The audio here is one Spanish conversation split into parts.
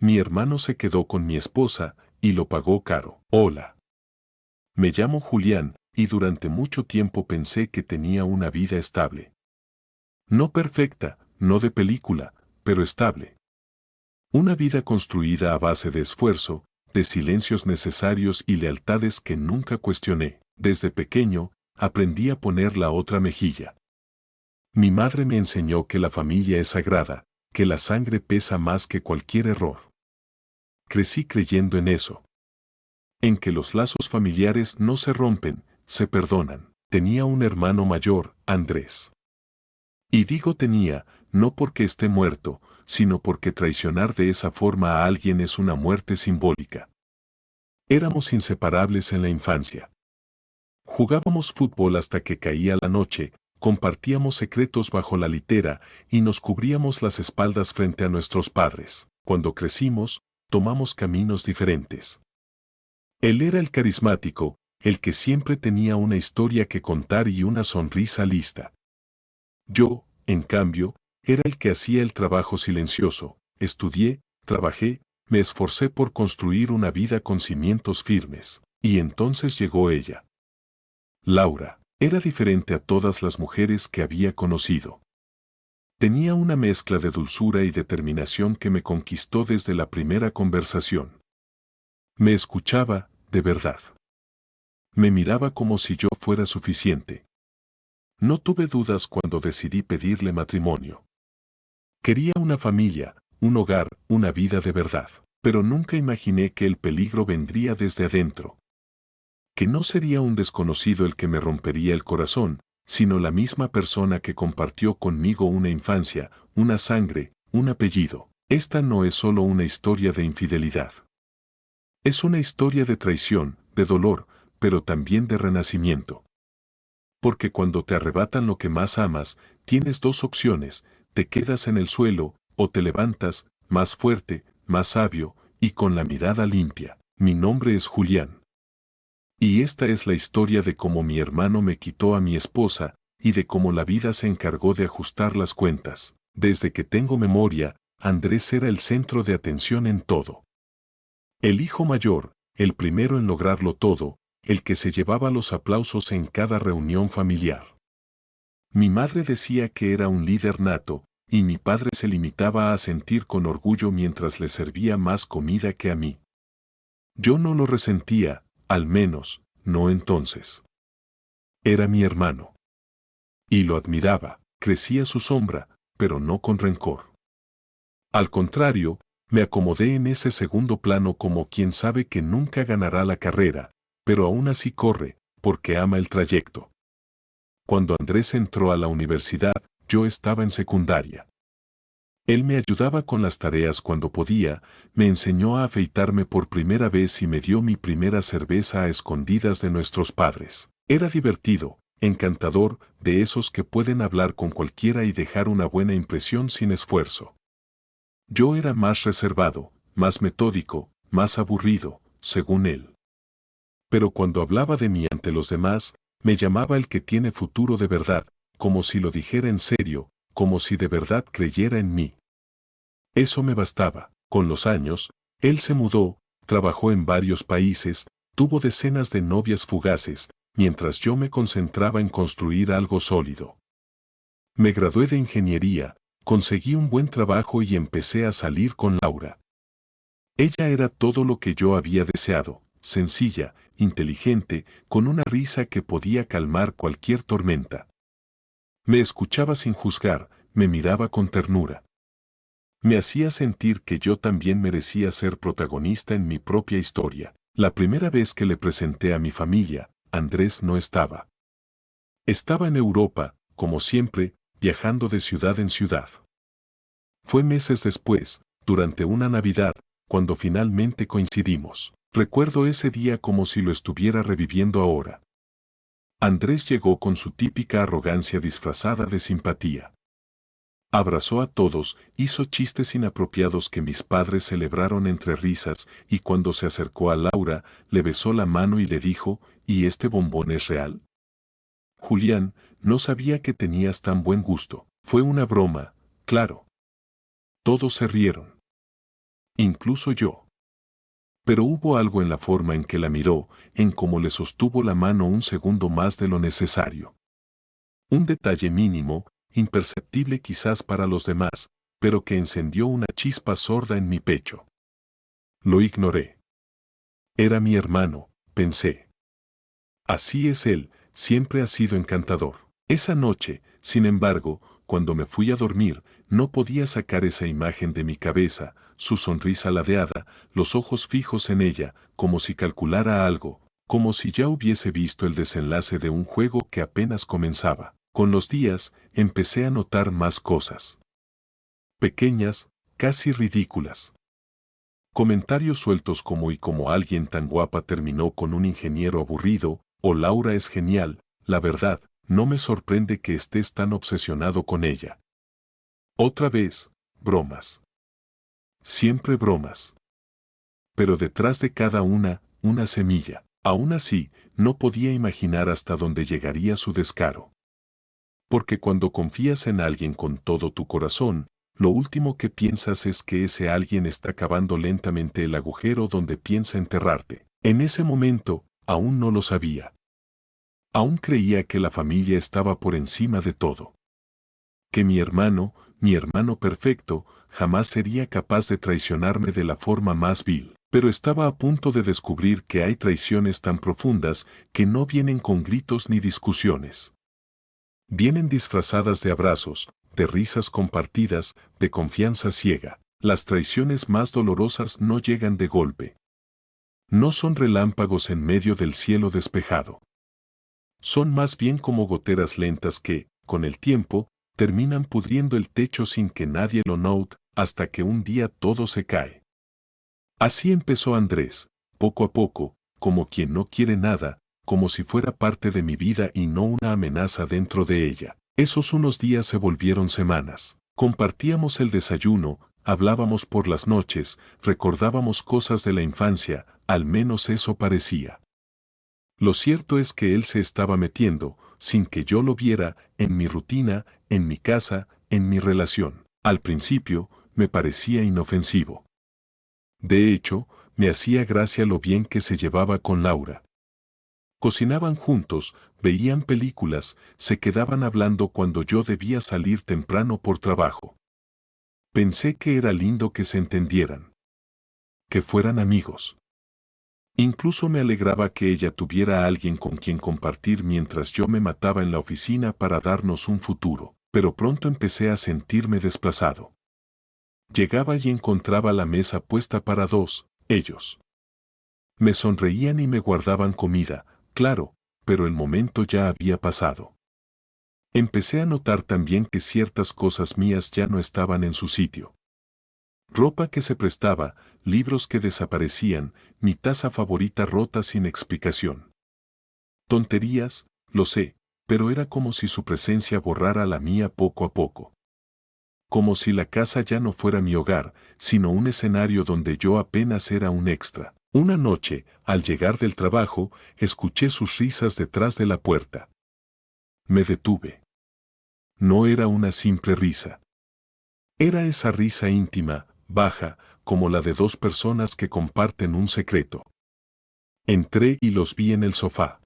Mi hermano se quedó con mi esposa y lo pagó caro. Hola. Me llamo Julián y durante mucho tiempo pensé que tenía una vida estable. No perfecta, no de película, pero estable. Una vida construida a base de esfuerzo, de silencios necesarios y lealtades que nunca cuestioné. Desde pequeño, aprendí a poner la otra mejilla. Mi madre me enseñó que la familia es sagrada, que la sangre pesa más que cualquier error. Crecí creyendo en eso. En que los lazos familiares no se rompen, se perdonan. Tenía un hermano mayor, Andrés. Y digo tenía, no porque esté muerto, sino porque traicionar de esa forma a alguien es una muerte simbólica. Éramos inseparables en la infancia. Jugábamos fútbol hasta que caía la noche, compartíamos secretos bajo la litera y nos cubríamos las espaldas frente a nuestros padres. Cuando crecimos, tomamos caminos diferentes. Él era el carismático, el que siempre tenía una historia que contar y una sonrisa lista. Yo, en cambio, era el que hacía el trabajo silencioso. Estudié, trabajé, me esforcé por construir una vida con cimientos firmes. Y entonces llegó ella. Laura. Era diferente a todas las mujeres que había conocido. Tenía una mezcla de dulzura y determinación que me conquistó desde la primera conversación. Me escuchaba, de verdad. Me miraba como si yo fuera suficiente. No tuve dudas cuando decidí pedirle matrimonio. Quería una familia, un hogar, una vida de verdad, pero nunca imaginé que el peligro vendría desde adentro. Que no sería un desconocido el que me rompería el corazón, sino la misma persona que compartió conmigo una infancia, una sangre, un apellido. Esta no es solo una historia de infidelidad. Es una historia de traición, de dolor, pero también de renacimiento. Porque cuando te arrebatan lo que más amas, tienes dos opciones: te quedas en el suelo, o te levantas, más fuerte, más sabio, y con la mirada limpia. Mi nombre es Julián. Y esta es la historia de cómo mi hermano me quitó a mi esposa, y de cómo la vida se encargó de ajustar las cuentas. Desde que tengo memoria, Andrés era el centro de atención en todo. El hijo mayor, el primero en lograrlo todo, el que se llevaba los aplausos en cada reunión familiar. Mi madre decía que era un líder nato, y mi padre se limitaba a sentir con orgullo mientras le servía más comida que a mí. Yo no lo resentía, al menos, no entonces. Era mi hermano. Y lo admiraba, crecía su sombra, pero no con rencor. Al contrario, me acomodé en ese segundo plano como quien sabe que nunca ganará la carrera, pero aún así corre, porque ama el trayecto. Cuando Andrés entró a la universidad, yo estaba en secundaria. Él me ayudaba con las tareas cuando podía, me enseñó a afeitarme por primera vez y me dio mi primera cerveza a escondidas de nuestros padres. Era divertido, encantador, de esos que pueden hablar con cualquiera y dejar una buena impresión sin esfuerzo. Yo era más reservado, más metódico, más aburrido, según él. Pero cuando hablaba de mí ante los demás, me llamaba el que tiene futuro de verdad, como si lo dijera en serio, como si de verdad creyera en mí. Eso me bastaba. Con los años, él se mudó, trabajó en varios países, tuvo decenas de novias fugaces, mientras yo me concentraba en construir algo sólido. Me gradué de ingeniería, conseguí un buen trabajo y empecé a salir con Laura. Ella era todo lo que yo había deseado: sencilla, inteligente, con una risa que podía calmar cualquier tormenta. Me escuchaba sin juzgar, me miraba con ternura. Me hacía sentir que yo también merecía ser protagonista en mi propia historia. La primera vez que le presenté a mi familia, Andrés no estaba. Estaba en Europa, como siempre, viajando de ciudad en ciudad. Fue meses después, durante una Navidad, cuando finalmente coincidimos. Recuerdo ese día como si lo estuviera reviviendo ahora. Andrés llegó con su típica arrogancia disfrazada de simpatía. Abrazó a todos, hizo chistes inapropiados que mis padres celebraron entre risas, y cuando se acercó a Laura, le besó la mano y le dijo: ¿Y este bombón es real? Julián, no sabía que tenías tan buen gusto. Fue una broma, claro. Todos se rieron. incluso yo. Pero hubo algo en la forma en que la miró, en cómo le sostuvo la mano un segundo más de lo necesario. Un detalle mínimo, imperceptible quizás para los demás, pero que encendió una chispa sorda en mi pecho. Lo ignoré. Era mi hermano, pensé. Así es él, siempre ha sido encantador. Esa noche, sin embargo, cuando me fui a dormir, no podía sacar esa imagen de mi cabeza, su sonrisa ladeada, los ojos fijos en ella, como si calculara algo, como si ya hubiese visto el desenlace de un juego que apenas comenzaba. Con los días, empecé a notar más cosas. Pequeñas, casi ridículas. Comentarios sueltos como "y como alguien tan guapa terminó con un ingeniero aburrido", o "Laura es genial", la verdad, no me sorprende que estés tan obsesionado con ella. Otra vez, bromas. Siempre bromas. Pero detrás de cada una semilla. Aún así, no podía imaginar hasta dónde llegaría su descaro. Porque cuando confías en alguien con todo tu corazón, lo último que piensas es que ese alguien está cavando lentamente el agujero donde piensa enterrarte. En ese momento, aún no lo sabía. Aún creía que la familia estaba por encima de todo. Que mi hermano perfecto, jamás sería capaz de traicionarme de la forma más vil. Pero estaba a punto de descubrir que hay traiciones tan profundas que no vienen con gritos ni discusiones. Vienen disfrazadas de abrazos, de risas compartidas, de confianza ciega. Las traiciones más dolorosas no llegan de golpe. No son relámpagos en medio del cielo despejado. Son más bien como goteras lentas que, con el tiempo, terminan pudriendo el techo sin que nadie lo note, hasta que un día todo se cae. Así empezó Andrés, poco a poco, como quien no quiere nada, como si fuera parte de mi vida y no una amenaza dentro de ella. Esos unos días se volvieron semanas. Compartíamos el desayuno, hablábamos por las noches, recordábamos cosas de la infancia, al menos eso parecía. Lo cierto es que él se estaba metiendo, sin que yo lo viera, en mi rutina, en mi casa, en mi relación. Al principio, me parecía inofensivo. De hecho, me hacía gracia lo bien que se llevaba con Laura. Cocinaban juntos, veían películas, se quedaban hablando cuando yo debía salir temprano por trabajo. Pensé que era lindo que se entendieran. Que fueran amigos. Incluso me alegraba que ella tuviera a alguien con quien compartir mientras yo me mataba en la oficina para darnos un futuro, pero pronto empecé a sentirme desplazado. Llegaba y encontraba la mesa puesta para dos, ellos. Me sonreían y me guardaban comida, claro, pero el momento ya había pasado. Empecé a notar también que ciertas cosas mías ya no estaban en su sitio. Ropa que se prestaba, libros que desaparecían, mi taza favorita rota sin explicación. Tonterías, lo sé, pero era como si su presencia borrara la mía poco a poco. Como si la casa ya no fuera mi hogar, sino un escenario donde yo apenas era un extra. Una noche, al llegar del trabajo, escuché sus risas detrás de la puerta. Me detuve. No era una simple risa. Era esa risa íntima, baja, como la de dos personas que comparten un secreto. Entré y los vi en el sofá.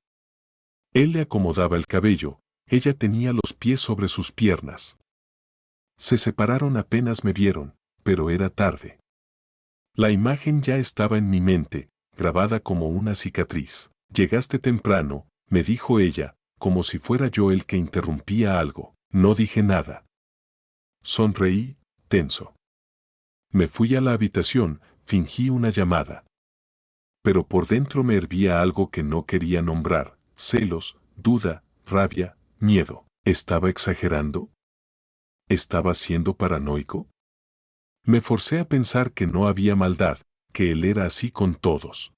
Él le acomodaba el cabello, ella tenía los pies sobre sus piernas. Se separaron apenas me vieron, pero era tarde. La imagen ya estaba en mi mente, grabada como una cicatriz. Llegaste temprano, me dijo ella, como si fuera yo el que interrumpía algo. No dije nada. Sonreí, tenso. Me fui a la habitación, fingí una llamada. Pero por dentro me hervía algo que no quería nombrar: celos, duda, rabia, miedo. ¿Estaba exagerando? ¿Estaba siendo paranoico? Me forcé a pensar que no había maldad, que él era así con todos.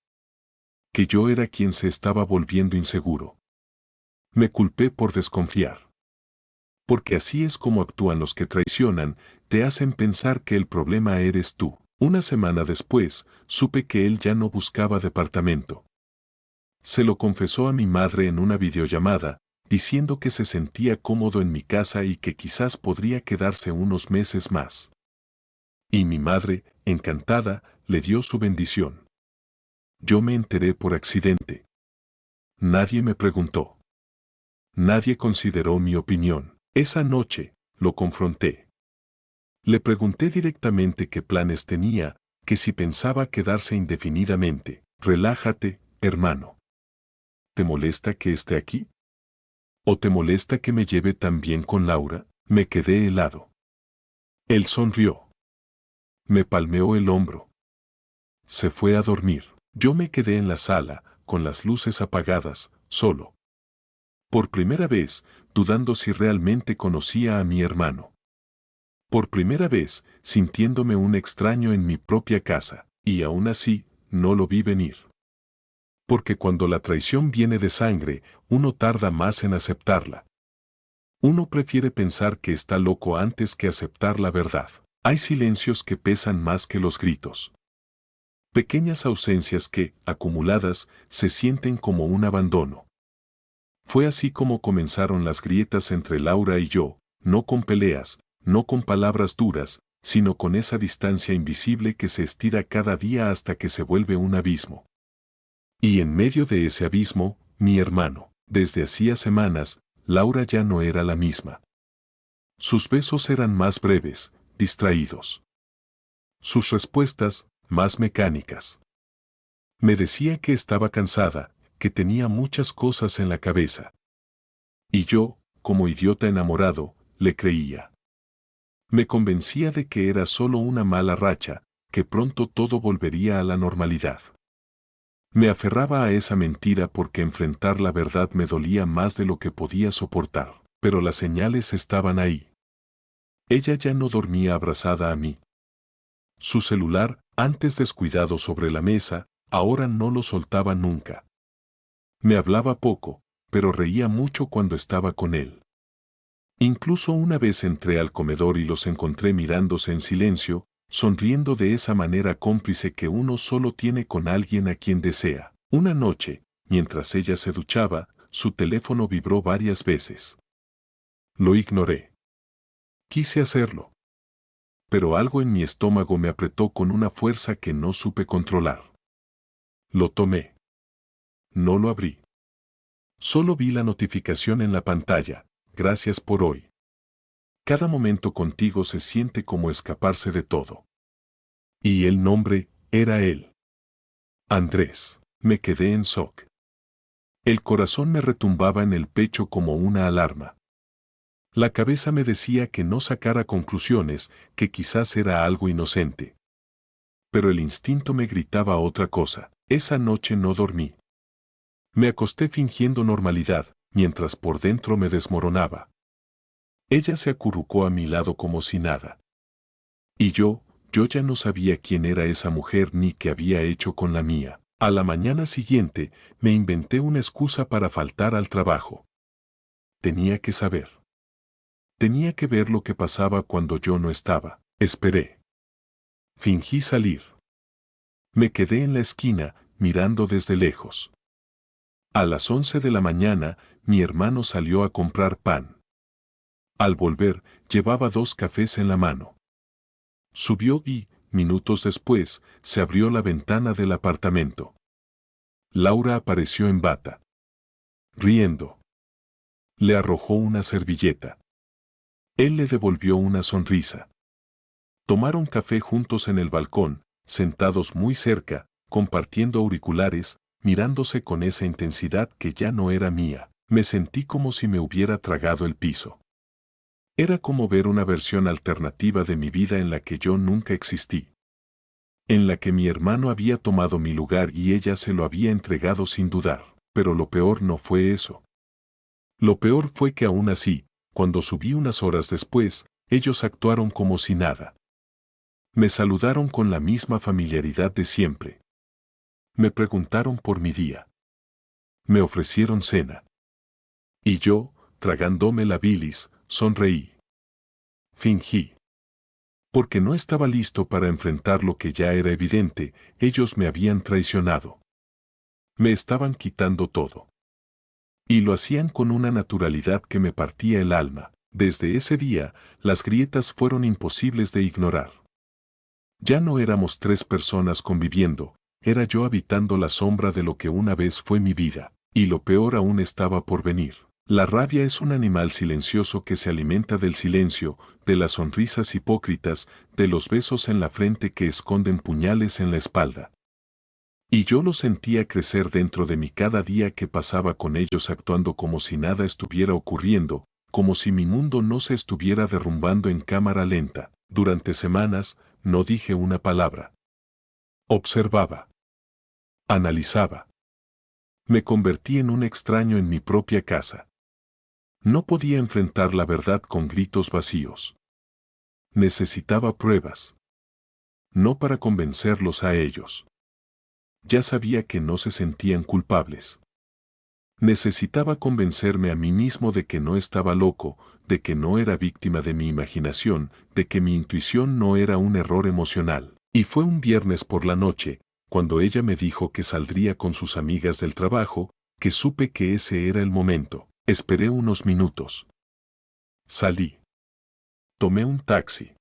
Que yo era quien se estaba volviendo inseguro. Me culpé por desconfiar. Porque así es como actúan los que traicionan, te hacen pensar que el problema eres tú. Una semana después, supe que él ya no buscaba departamento. Se lo confesó a mi madre en una videollamada, diciendo que se sentía cómodo en mi casa y que quizás podría quedarse unos meses más. Y mi madre, encantada, le dio su bendición. Yo me enteré por accidente. Nadie me preguntó. Nadie consideró mi opinión. Esa noche, lo confronté. Le pregunté directamente qué planes tenía, que si pensaba quedarse indefinidamente. Relájate, hermano. ¿Te molesta que esté aquí? ¿O te molesta que me lleve también con Laura? Me quedé helado. Él sonrió. Me palmeó el hombro. Se fue a dormir. Yo me quedé en la sala, con las luces apagadas, solo. Por primera vez, dudando si realmente conocía a mi hermano. Por primera vez, sintiéndome un extraño en mi propia casa, y aún así, no lo vi venir. Porque cuando la traición viene de sangre, uno tarda más en aceptarla. Uno prefiere pensar que está loco antes que aceptar la verdad. Hay silencios que pesan más que los gritos. Pequeñas ausencias que, acumuladas, se sienten como un abandono. Fue así como comenzaron las grietas entre Laura y yo, no con peleas, no con palabras duras, sino con esa distancia invisible que se estira cada día hasta que se vuelve un abismo. Y en medio de ese abismo, mi hermano. Desde hacía semanas, Laura ya no era la misma. Sus besos eran más breves, distraídos. Sus respuestas, más mecánicas. Me decía que estaba cansada, que tenía muchas cosas en la cabeza. Y yo, como idiota enamorado, le creía. Me convencía de que era solo una mala racha, que pronto todo volvería a la normalidad. Me aferraba a esa mentira porque enfrentar la verdad me dolía más de lo que podía soportar, pero las señales estaban ahí. Ella ya no dormía abrazada a mí. Su celular, antes descuidado sobre la mesa, ahora no lo soltaba nunca. Me hablaba poco, pero reía mucho cuando estaba con él. Incluso una vez entré al comedor y los encontré mirándose en silencio, sonriendo de esa manera cómplice que uno solo tiene con alguien a quien desea. Una noche, mientras ella se duchaba, su teléfono vibró varias veces. Lo ignoré. Quise hacerlo. Pero algo en mi estómago me apretó con una fuerza que no supe controlar. Lo tomé. No lo abrí. Solo vi la notificación en la pantalla. Gracias por hoy. Cada momento contigo se siente como escaparse de todo. Y el nombre era él. Andrés. Me quedé en shock. El corazón me retumbaba en el pecho como una alarma. La cabeza me decía que no sacara conclusiones, que quizás era algo inocente. Pero el instinto me gritaba otra cosa. Esa noche no dormí. Me acosté fingiendo normalidad, mientras por dentro me desmoronaba. Ella se acurrucó a mi lado como si nada. Y yo ya no sabía quién era esa mujer ni qué había hecho con la mía. A la mañana siguiente, me inventé una excusa para faltar al trabajo. Tenía que saber. Tenía que ver lo que pasaba cuando yo no estaba. Esperé. Fingí salir. Me quedé en la esquina, mirando desde lejos. A las 11 de la mañana, mi hermano salió a comprar pan. Al volver, llevaba 2 cafés en la mano. Subió y, minutos después, se abrió la ventana del apartamento. Laura apareció en bata. Riendo. Le arrojó una servilleta. Él le devolvió una sonrisa. Tomaron café juntos en el balcón, sentados muy cerca, compartiendo auriculares, mirándose con esa intensidad que ya no era mía. Me sentí como si me hubiera tragado el piso. Era como ver una versión alternativa de mi vida en la que yo nunca existí. En la que mi hermano había tomado mi lugar y ella se lo había entregado sin dudar. Pero lo peor no fue eso. Lo peor fue que aún así, cuando subí unas horas después, ellos actuaron como si nada. Me saludaron con la misma familiaridad de siempre. Me preguntaron por mi día. Me ofrecieron cena. Y yo, tragándome la bilis, sonreí. Fingí. Porque no estaba listo para enfrentar lo que ya era evidente, ellos me habían traicionado. Me estaban quitando todo. Y lo hacían con una naturalidad que me partía el alma. Desde ese día, las grietas fueron imposibles de ignorar. Ya no éramos 3 personas conviviendo, era yo habitando la sombra de lo que una vez fue mi vida, y lo peor aún estaba por venir. La rabia es un animal silencioso que se alimenta del silencio, de las sonrisas hipócritas, de los besos en la frente que esconden puñales en la espalda. Y yo lo sentía crecer dentro de mí cada día que pasaba con ellos, actuando como si nada estuviera ocurriendo, como si mi mundo no se estuviera derrumbando en cámara lenta. Durante semanas, no dije una palabra. Observaba. Analizaba. Me convertí en un extraño en mi propia casa. No podía enfrentar la verdad con gritos vacíos. Necesitaba pruebas. No para convencerlos a ellos. Ya sabía que no se sentían culpables. Necesitaba convencerme a mí mismo de que no estaba loco, de que no era víctima de mi imaginación, de que mi intuición no era un error emocional. Y fue un viernes por la noche, cuando ella me dijo que saldría con sus amigas del trabajo, que supe que ese era el momento. Esperé unos minutos. Salí. Tomé un taxi.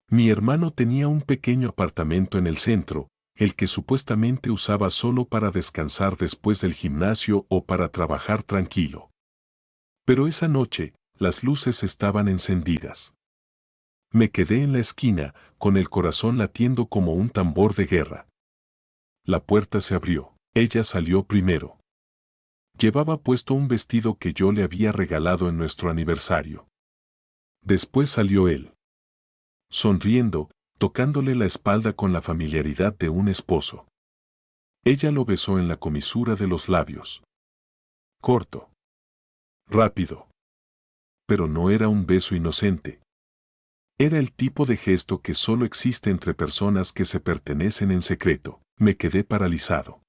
Mi hermano tenía un pequeño apartamento en el centro, el que supuestamente usaba solo para descansar después del gimnasio o para trabajar tranquilo. Pero esa noche, las luces estaban encendidas. Me quedé en la esquina, con el corazón latiendo como un tambor de guerra. La puerta se abrió. Ella salió primero. Llevaba puesto un vestido que yo le había regalado en nuestro aniversario. Después salió él. Sonriendo, tocándole la espalda con la familiaridad de un esposo. Ella lo besó en la comisura de los labios. Corto. Rápido. Pero no era un beso inocente. Era el tipo de gesto que solo existe entre personas que se pertenecen en secreto. Me quedé paralizado.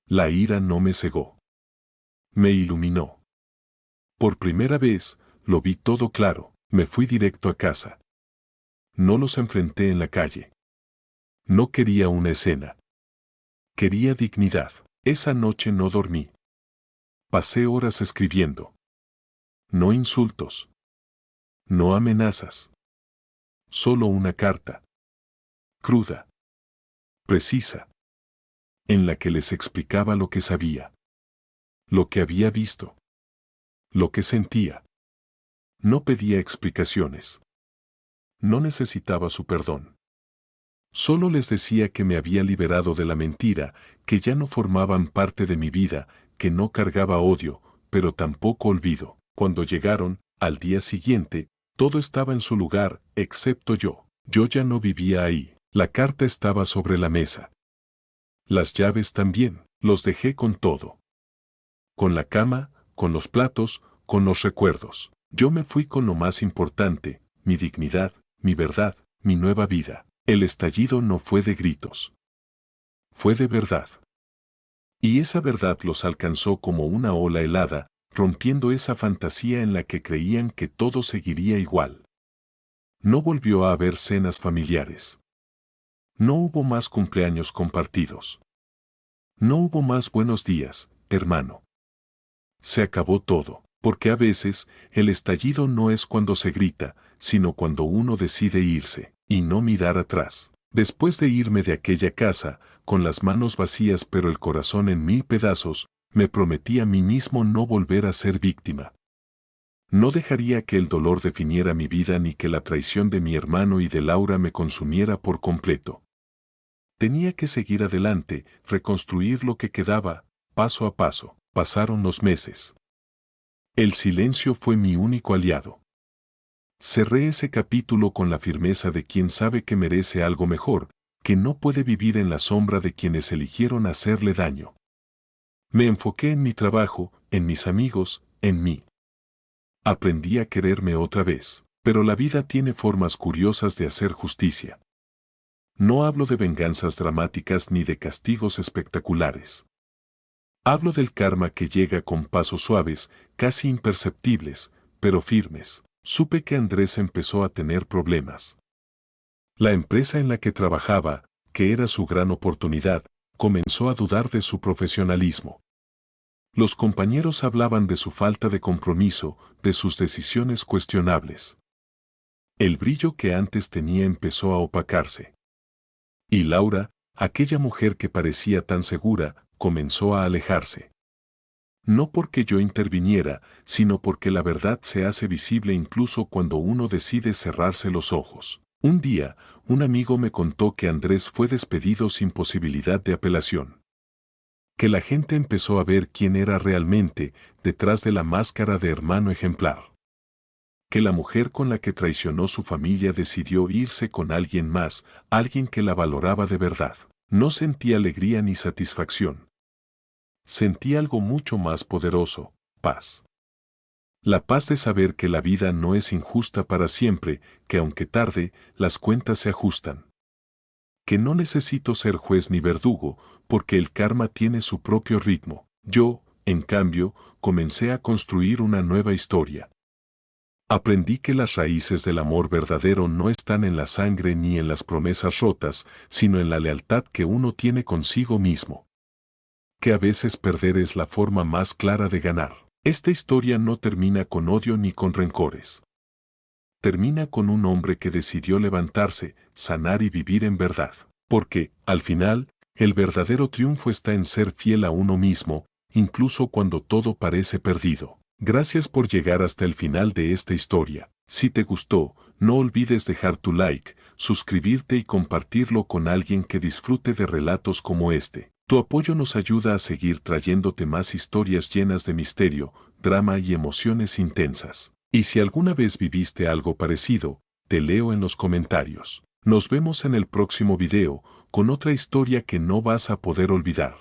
La ira no me cegó. Me iluminó. Por primera vez, lo vi todo claro. Me fui directo a casa. No los enfrenté en la calle. No quería una escena. Quería dignidad. Esa noche no dormí. Pasé horas escribiendo. No insultos. No amenazas. Solo una carta. Cruda. Precisa. En la que les explicaba lo que sabía. Lo que había visto. Lo que sentía. No pedía explicaciones. No necesitaba su perdón. Solo les decía que me había liberado de la mentira, que ya no formaban parte de mi vida, que no cargaba odio, pero tampoco olvido. Cuando llegaron, al día siguiente, todo estaba en su lugar, excepto yo. Yo ya no vivía ahí. La carta estaba sobre la mesa. Las llaves también. Los dejé con todo. Con la cama, con los platos, con los recuerdos. Yo me fui con lo más importante, mi dignidad, mi verdad, mi nueva vida. El estallido no fue de gritos. Fue de verdad. Y esa verdad los alcanzó como una ola helada, rompiendo esa fantasía en la que creían que todo seguiría igual. No volvió a haber cenas familiares. No hubo más cumpleaños compartidos. No hubo más buenos días, hermano. Se acabó todo, porque a veces el estallido no es cuando se grita, sino cuando uno decide irse, y no mirar atrás. Después de irme de aquella casa, con las manos vacías pero el corazón en 1000 pedazos, me prometí a mí mismo no volver a ser víctima. No dejaría que el dolor definiera mi vida ni que la traición de mi hermano y de Laura me consumiera por completo. Tenía que seguir adelante, reconstruir lo que quedaba, paso a paso. Pasaron los meses. El silencio fue mi único aliado. Cerré ese capítulo con la firmeza de quien sabe que merece algo mejor, que no puede vivir en la sombra de quienes eligieron hacerle daño. Me enfoqué en mi trabajo, en mis amigos, en mí. Aprendí a quererme otra vez, pero la vida tiene formas curiosas de hacer justicia. No hablo de venganzas dramáticas ni de castigos espectaculares. Hablo del karma que llega con pasos suaves, casi imperceptibles, pero firmes. Supe que Andrés empezó a tener problemas. La empresa en la que trabajaba, que era su gran oportunidad, comenzó a dudar de su profesionalismo. Los compañeros hablaban de su falta de compromiso, de sus decisiones cuestionables. El brillo que antes tenía empezó a opacarse. Y Laura, aquella mujer que parecía tan segura, comenzó a alejarse. No porque yo interviniera, sino porque la verdad se hace visible incluso cuando uno decide cerrarse los ojos. Un día, un amigo me contó que Andrés fue despedido sin posibilidad de apelación. Que la gente empezó a ver quién era realmente detrás de la máscara de hermano ejemplar. Que la mujer con la que traicionó su familia decidió irse con alguien más, alguien que la valoraba de verdad. No sentí alegría ni satisfacción. Sentí algo mucho más poderoso, paz. La paz de saber que la vida no es injusta para siempre, que aunque tarde, las cuentas se ajustan. Que no necesito ser juez ni verdugo, porque el karma tiene su propio ritmo. Yo, en cambio, comencé a construir una nueva historia. Aprendí que las raíces del amor verdadero no están en la sangre ni en las promesas rotas, sino en la lealtad que uno tiene consigo mismo. Que a veces perder es la forma más clara de ganar. Esta historia no termina con odio ni con rencores. Termina con un hombre que decidió levantarse, sanar y vivir en verdad. Porque, al final, el verdadero triunfo está en ser fiel a uno mismo, incluso cuando todo parece perdido. Gracias por llegar hasta el final de esta historia. Si te gustó, no olvides dejar tu like, suscribirte y compartirlo con alguien que disfrute de relatos como este. Tu apoyo nos ayuda a seguir trayéndote más historias llenas de misterio, drama y emociones intensas. Y si alguna vez viviste algo parecido, te leo en los comentarios. Nos vemos en el próximo video, con otra historia que no vas a poder olvidar.